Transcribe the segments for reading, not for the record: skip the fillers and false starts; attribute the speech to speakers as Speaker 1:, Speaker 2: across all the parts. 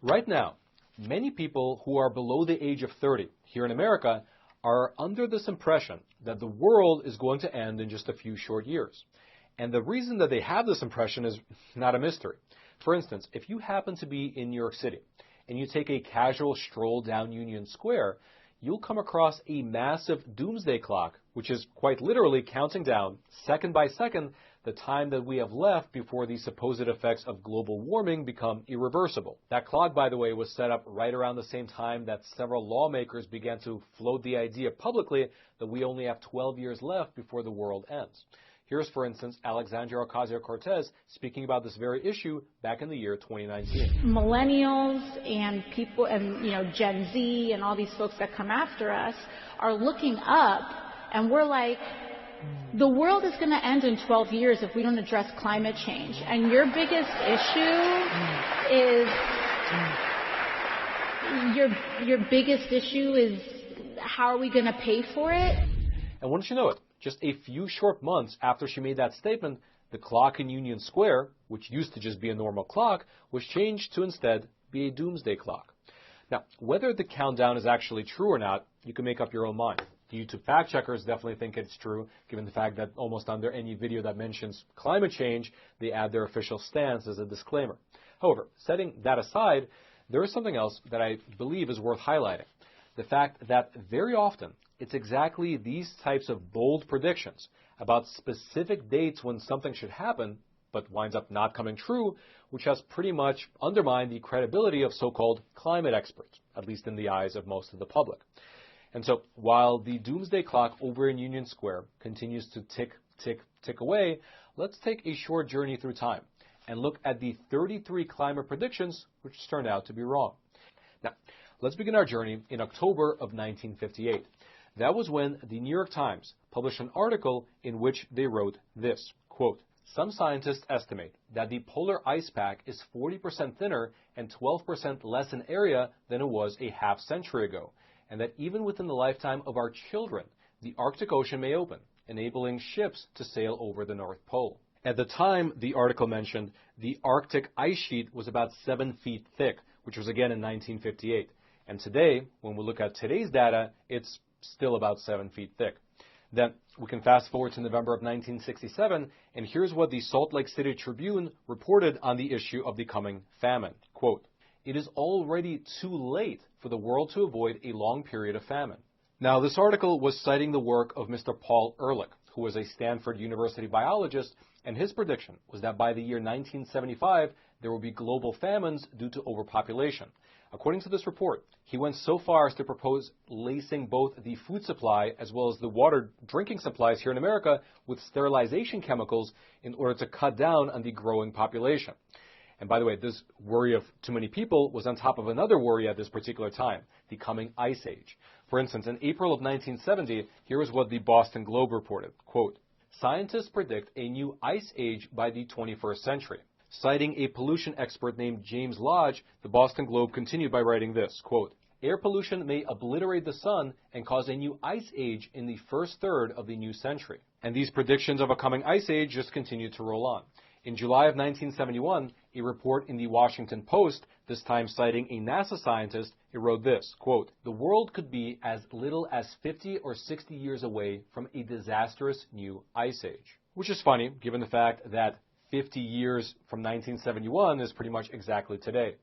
Speaker 1: Right now, many people who are below the age of 30 here in America are under this impression that the world is going to end in just a few short years. And the reason that they have this impression is not a mystery. For instance, if you happen to be in New York City and you take a casual stroll down Union Square, you'll come across a massive doomsday clock, which is quite literally counting down, second by second, the time that we have left before the supposed effects of global warming become irreversible. That clock, by the way, was set up right around the same time that several lawmakers began to float the idea publicly that we only have 12 years left before the world ends. Here's, for instance, Alexandria Ocasio-Cortez speaking about this very issue back in the year 2019.
Speaker 2: Millennials and people and, Gen Z and all these folks that come after us are looking up, and we're like, the world is going to end in 12 years if we don't address climate change. And your biggest issue is how are we going to pay for it?
Speaker 1: And wouldn't you know it, just a few short months after she made that statement, the clock in Union Square, which used to just be a normal clock, was changed to instead be a doomsday clock. Now, whether the countdown is actually true or not, you can make up your own mind. The YouTube fact checkers definitely think it's true, given the fact that almost under any video that mentions climate change, they add their official stance as a disclaimer. However, setting that aside, there is something else that I believe is worth highlighting. The fact that very often it's exactly these types of bold predictions about specific dates when something should happen, but winds up not coming true, which has pretty much undermined the credibility of so-called climate experts, at least in the eyes of most of the public. And so while the doomsday clock over in Union Square continues to tick away, let's take a short journey through time and look at the 33 climate predictions which turned out to be wrong. Now, let's begin our journey in October of 1958. That was when the New York Times published an article in which they wrote this, quote, "Some scientists estimate that the polar ice pack is 40% thinner and 12% less in area than it was a half century ago, and that even within the lifetime of our children, the Arctic Ocean may open, enabling ships to sail over the North Pole." At the time the article mentioned, the Arctic ice sheet was about 7 feet thick, which was again in 1958. And today, when we look at today's data, it's still about 7 feet thick. Then we can fast forward to November of 1967, and here's what the Salt Lake City Tribune reported on the issue of the coming famine. Quote, "It is already too late for the world to avoid a long period of famine." Now, this article was citing the work of Mr. Paul Ehrlich, who was a Stanford University biologist, and his prediction was that by the year 1975, there will be global famines due to overpopulation. According to this report, he went so far as to propose lacing both the food supply as well as the water drinking supplies here in America with sterilization chemicals in order to cut down on the growing population. And by the way, this worry of too many people was on top of another worry at this particular time, the coming ice age. For instance, in April of 1970, here is what the Boston Globe reported, quote, "Scientists predict a new ice age by the 21st century. Citing a pollution expert named James Lodge, the Boston Globe continued by writing this, quote, "Air pollution may obliterate the sun and cause a new ice age in the first third of the new century." And these predictions of a coming ice age just continued to roll on. In July of 1971, a report in the Washington Post, this time citing a NASA scientist, it wrote this, quote, "The world could be as little as 50 or 60 years away from a disastrous new ice age." Which is funny, given the fact that 50 years from 1971 is pretty much exactly today.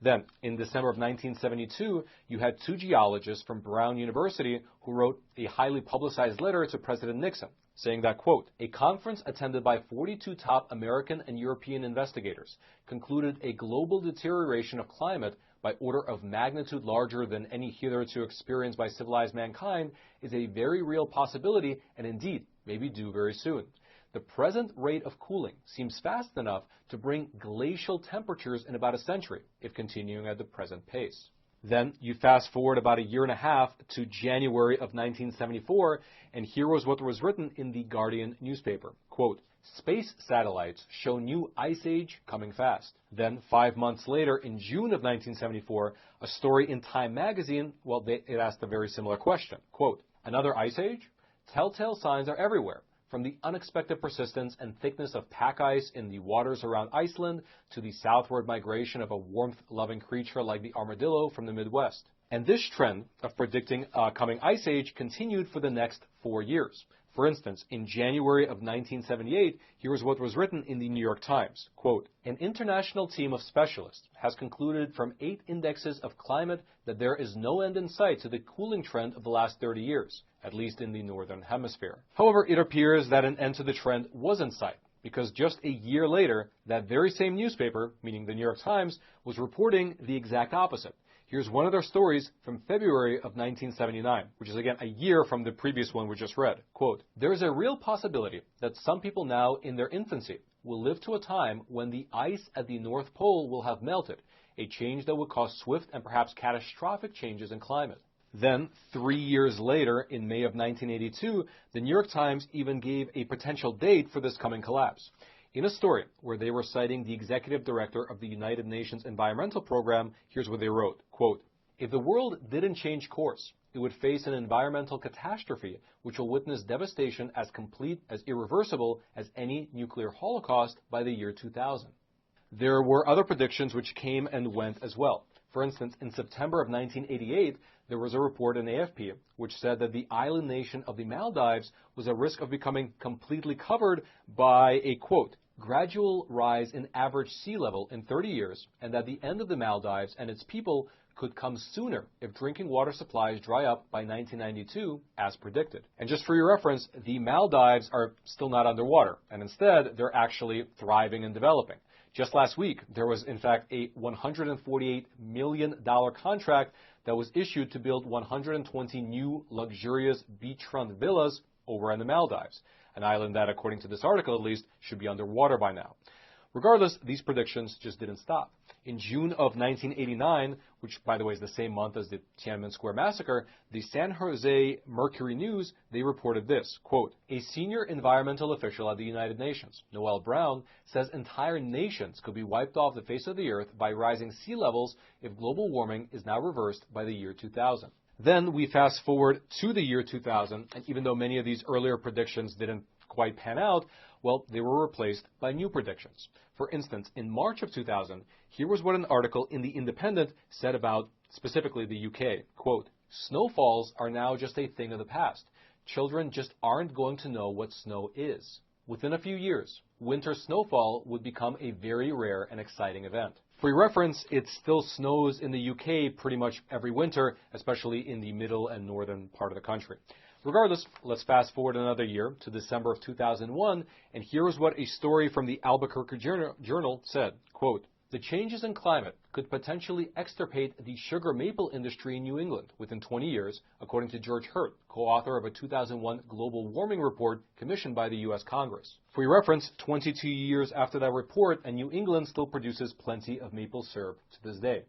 Speaker 1: Then, in December of 1972, you had two geologists from Brown University who wrote a highly publicized letter to President Nixon, saying that, quote, "A conference attended by 42 top American and European investigators concluded a global deterioration of climate by order of magnitude larger than any hitherto experienced by civilized mankind is a very real possibility and indeed may be due very soon. The present rate of cooling seems fast enough to bring glacial temperatures in about a century, if continuing at the present pace." Then you fast forward about a year and a half to January of 1974, and here was what was written in the Guardian newspaper, quote, "Space satellites show new ice age coming fast." Then 5 months later, in June of 1974, a story in Time magazine, it asked a very similar question, quote, "Another ice age? Telltale signs are everywhere, from the unexpected persistence and thickness of pack ice in the waters around Iceland to the southward migration of a warmth-loving creature like the armadillo from the Midwest. And this trend of predicting a coming ice age continued for the next 4 years. For instance, in January of 1978, here is what was written in the New York Times. Quote, an international team of specialists has concluded from 8 indexes of climate that there is no end in sight to the cooling trend of the last 30 years, at least in the northern hemisphere. However, it appears that an end to the trend was in sight, because just a year later, that very same newspaper, meaning the New York Times, was reporting the exact opposite. Here's one of their stories from February of 1979, which is again a year from the previous one we just read. Quote, there is a real possibility that some people now in their infancy will live to a time when the ice at the North Pole will have melted, a change that would cause swift and perhaps catastrophic changes in climate. Then, 3 years later, in May of 1982, the New York Times even gave a potential date for this coming collapse. In a story where they were citing the executive director of the United Nations Environmental Program, here's what they wrote, quote, if the world didn't change course, it would face an environmental catastrophe which will witness devastation as complete, as irreversible as any nuclear holocaust by the year 2000. There were other predictions which came and went as well. For instance, in September of 1988, there was a report in AFP which said that the island nation of the Maldives was at risk of becoming completely covered by a, quote, gradual rise in average sea level in 30 years, and that the end of the Maldives and its people could come sooner if drinking water supplies dry up by 1992, as predicted. And just for your reference, the Maldives are still not underwater, and instead they're actually thriving and developing. Just last week, there was in fact a $148 million contract that was issued to build 120 new luxurious beachfront villas over in the Maldives, an island that, according to this article at least, should be underwater by now. Regardless, these predictions just didn't stop. In June of 1989, which by the way is the same month as the Tiananmen Square massacre, the San Jose Mercury News, they reported this, quote, a senior environmental official at the United Nations, Noel Brown, says entire nations could be wiped off the face of the earth by rising sea levels if global warming is now reversed by the year 2000. Then we fast forward to the year 2000, and even though many of these earlier predictions didn't quite pan out, well, they were replaced by new predictions. For instance, in March of 2000, here was what an article in The Independent said about specifically the UK. Quote, snowfalls are now just a thing of the past. Children just aren't going to know what snow is. Within a few years, winter snowfall would become a very rare and exciting event. For your reference, it still snows in the UK pretty much every winter, especially in the middle and northern part of the country. Regardless, let's fast forward another year to December of 2001, and here is what a story from the Albuquerque Journal said, quote, the changes in climate could potentially extirpate the sugar maple industry in New England within 20 years, according to George Hurt, co-author of a 2001 global warming report commissioned by the U.S. Congress. For your reference, 22 years after that report, and New England still produces plenty of maple syrup to this day.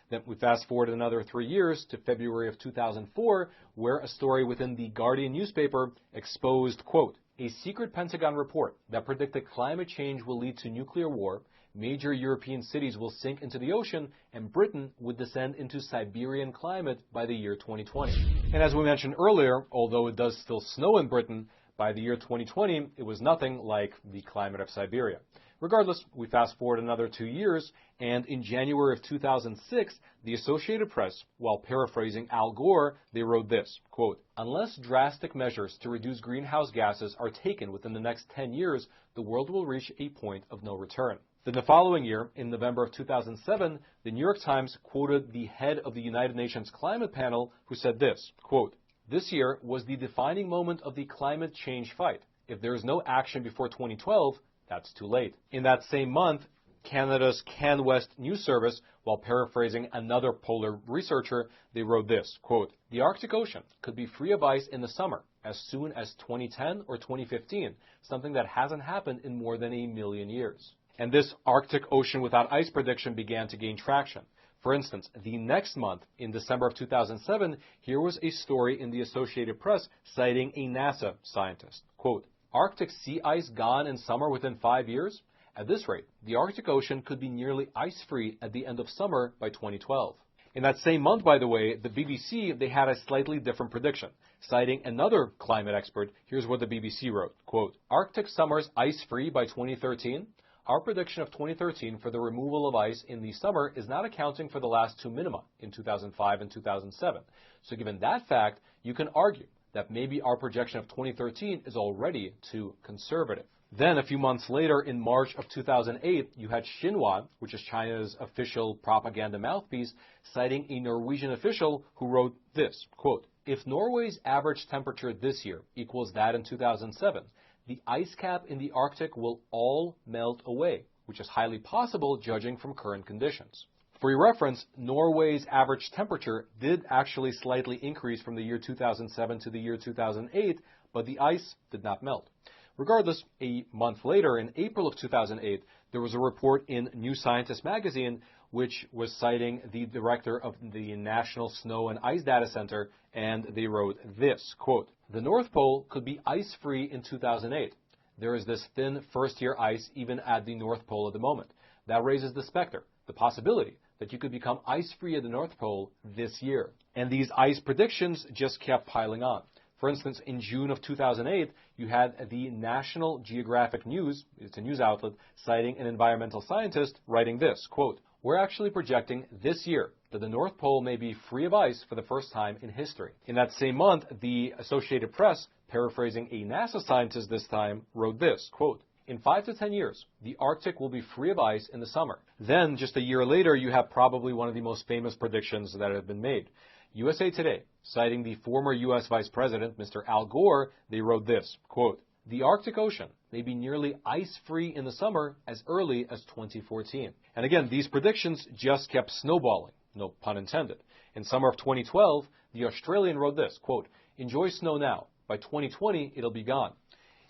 Speaker 1: Then we fast forward another 3 years to February of 2004, where a story within the Guardian newspaper exposed, quote, a secret Pentagon report that predicted climate change will lead to nuclear war, major European cities will sink into the ocean, and Britain would descend into Siberian climate by the year 2020. And as we mentioned earlier, although it does still snow in Britain, by the year 2020, it was nothing like the climate of Siberia. Regardless, we fast forward another 2 years, and in January of 2006, the Associated Press, while paraphrasing Al Gore, they wrote this, quote, unless drastic measures to reduce greenhouse gases are taken within the next 10 years, the world will reach a point of no return. Then the following year, in November of 2007, the New York Times quoted the head of the United Nations Climate Panel, who said this, quote, this year was the defining moment of the climate change fight. If there is no action before 2012, that's too late. In that same month, Canada's CanWest News Service, while paraphrasing another polar researcher, they wrote this, quote, the Arctic Ocean could be free of ice in the summer as soon as 2010 or 2015, something that hasn't happened in more than 1 million years. And this Arctic Ocean without ice prediction began to gain traction. For instance, the next month, in December of 2007, here was a story in the Associated Press citing a NASA scientist. Quote, Arctic sea ice gone in summer within 5 years? At this rate, the Arctic Ocean could be nearly ice-free at the end of summer by 2012. In that same month, by the way, the BBC, they had a slightly different prediction. Citing another climate expert, here's what the BBC wrote, quote, Arctic summers ice-free by 2013? Our prediction of 2013 for the removal of ice in the summer is not accounting for the last two minima in 2005 and 2007. So given that fact, you can argue that maybe our projection of 2013 is already too conservative. Then, a few months later, in March of 2008, you had Xinhua, which is China's official propaganda mouthpiece, citing a Norwegian official who wrote this, quote, if Norway's average temperature this year equals that in 2007, the ice cap in the Arctic will all melt away, which is highly possible judging from current conditions. For your reference, Norway's average temperature did actually slightly increase from the year 2007 to the year 2008, but the ice did not melt. Regardless, a month later, in April of 2008, there was a report in New Scientist magazine which was citing the director of the National Snow and Ice Data Center, and they wrote this, quote, the North Pole could be ice-free in 2008. There is this thin first-year ice even at the North Pole at the moment. That raises the specter, the possibility that you could become ice-free at the North Pole this year. And these ice predictions just kept piling on. For instance, in June of 2008, you had the National Geographic News, it's a news outlet, citing an environmental scientist writing this, quote, we're actually projecting this year that the North Pole may be free of ice for the first time in history. In that same month, the Associated Press, paraphrasing a NASA scientist this time, wrote this, quote, in 5 to 10 years, the Arctic will be free of ice in the summer. Then, just a year later, you have probably one of the most famous predictions that have been made. USA Today, citing the former U.S. Vice President, Mr. Al Gore, they wrote this, quote, the Arctic Ocean may be nearly ice-free in the summer as early as 2014. And again, these predictions just kept snowballing, no pun intended. In summer of 2012, the Australian wrote this, quote, enjoy snow now. By 2020, it'll be gone.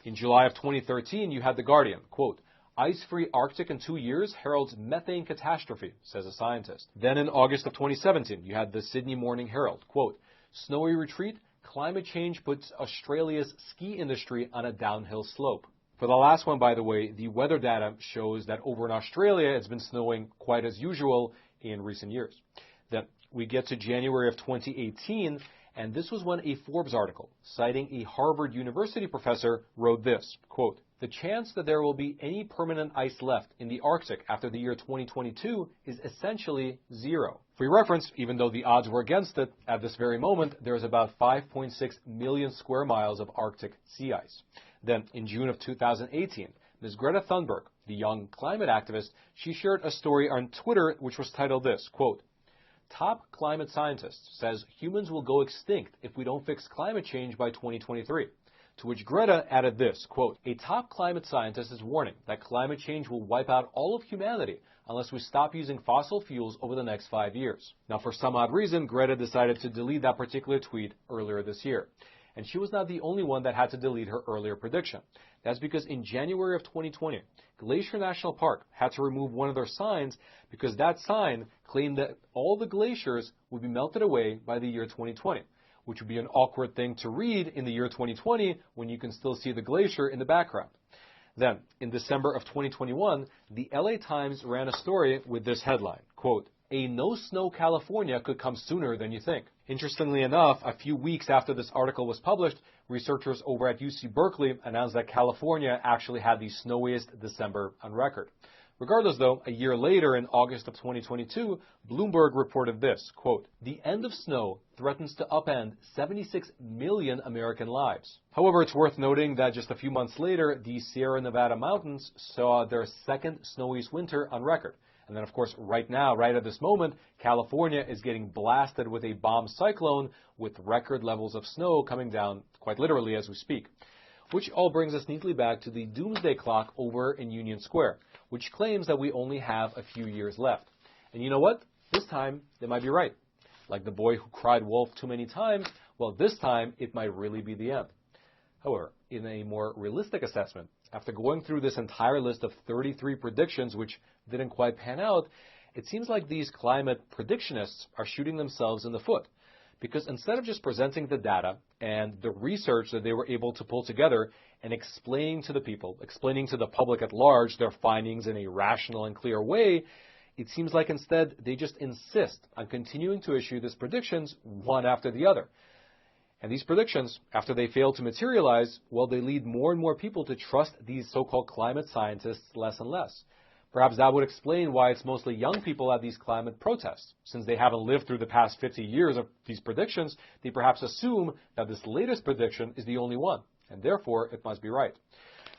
Speaker 1: In July of 2013, you had The Guardian, quote, ice-free Arctic in 2 years heralds methane catastrophe, says a scientist. Then in August of 2017, you had the Sydney Morning Herald, quote, snowy retreat, climate change puts Australia's ski industry on a downhill slope. For the last one, by the way, the weather data shows that over in Australia, it's been snowing quite as usual in recent years. Then we get to January of 2018, and this was when a Forbes article, citing a Harvard University professor, wrote this, quote, the chance that there will be any permanent ice left in the Arctic after the year 2022 is essentially zero. For your reference, even though the odds were against it, at this very moment, there is about 5.6 million square miles of Arctic sea ice. Then, in June of 2018, Ms. Greta Thunberg, the young climate activist, she shared a story on Twitter which was titled this, quote, top climate scientist says humans will go extinct if we don't fix climate change by 2023. To which Greta added this, quote, a top climate scientist is warning that climate change will wipe out all of humanity unless we stop using fossil fuels over the next 5 years. Now, for some odd reason, Greta decided to delete that particular tweet earlier this year. And she was not the only one that had to delete her earlier prediction. That's because in January of 2020, Glacier National Park had to remove one of their signs because that sign claimed that all the glaciers would be melted away by the year 2020. Which would be an awkward thing to read in the year 2020 when you can still see the glacier in the background. Then, in December of 2021, the LA Times ran a story with this headline, quote, a no-snow California could come sooner than you think. Interestingly enough, a few weeks after this article was published, researchers over at UC Berkeley announced that California actually had the snowiest December on record. Regardless, though, a year later, in August of 2022, Bloomberg reported this, quote, the end of snow threatens to upend 76 million American lives. However, it's worth noting that just a few months later, the Sierra Nevada mountains saw their second snowiest winter on record. And then, of course, right now, right at this moment, California is getting blasted with a bomb cyclone with record levels of snow coming down quite literally as we speak. Which all brings us neatly back to the doomsday clock over in Union Square, which claims that we only have a few years left. And you know what? This time, they might be right. Like the boy who cried wolf too many times, well, this time, it might really be the end. However, in a more realistic assessment, after going through this entire list of 33 predictions which didn't quite pan out, it seems like these climate predictionists are shooting themselves in the foot. Because instead of just presenting the data and the research that they were able to pull together and explaining to the people, explaining to the public at large their findings in a rational and clear way, it seems like instead they just insist on continuing to issue these predictions one after the other. And these predictions, after they fail to materialize, well, they lead more and more people to trust these so-called climate scientists less and less. Perhaps that would explain why it's mostly young people at these climate protests. Since they haven't lived through the past 50 years of these predictions, they perhaps assume that this latest prediction is the only one, and therefore it must be right.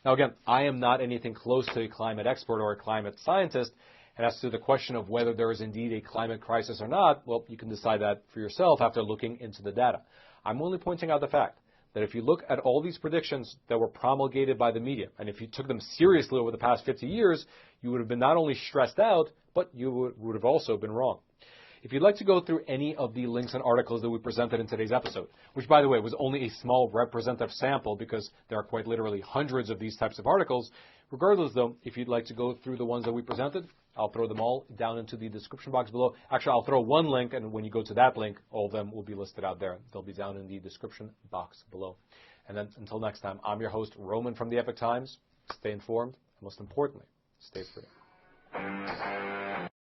Speaker 1: Now again, I am not anything close to a climate expert or a climate scientist, and as to the question of whether there is indeed a climate crisis or not, well, you can decide that for yourself after looking into the data. I'm only pointing out the fact that if you look at all these predictions that were promulgated by the media, and if you took them seriously over the past 50 years, you would have been not only stressed out, but you would have also been wrong. If you'd like to go through any of the links and articles that we presented in today's episode, which, by the way, was only a small representative sample because there are quite literally hundreds of these types of articles, regardless, though, if you'd like to go through the ones that we presented, I'll throw them all down into the description box below. Actually, I'll throw one link, and when you go to that link, all of them will be listed out there. They'll be down in the description box below. And then until next time, I'm your host, Roman from the Epoch Times. Stay informed, and most importantly, stay free.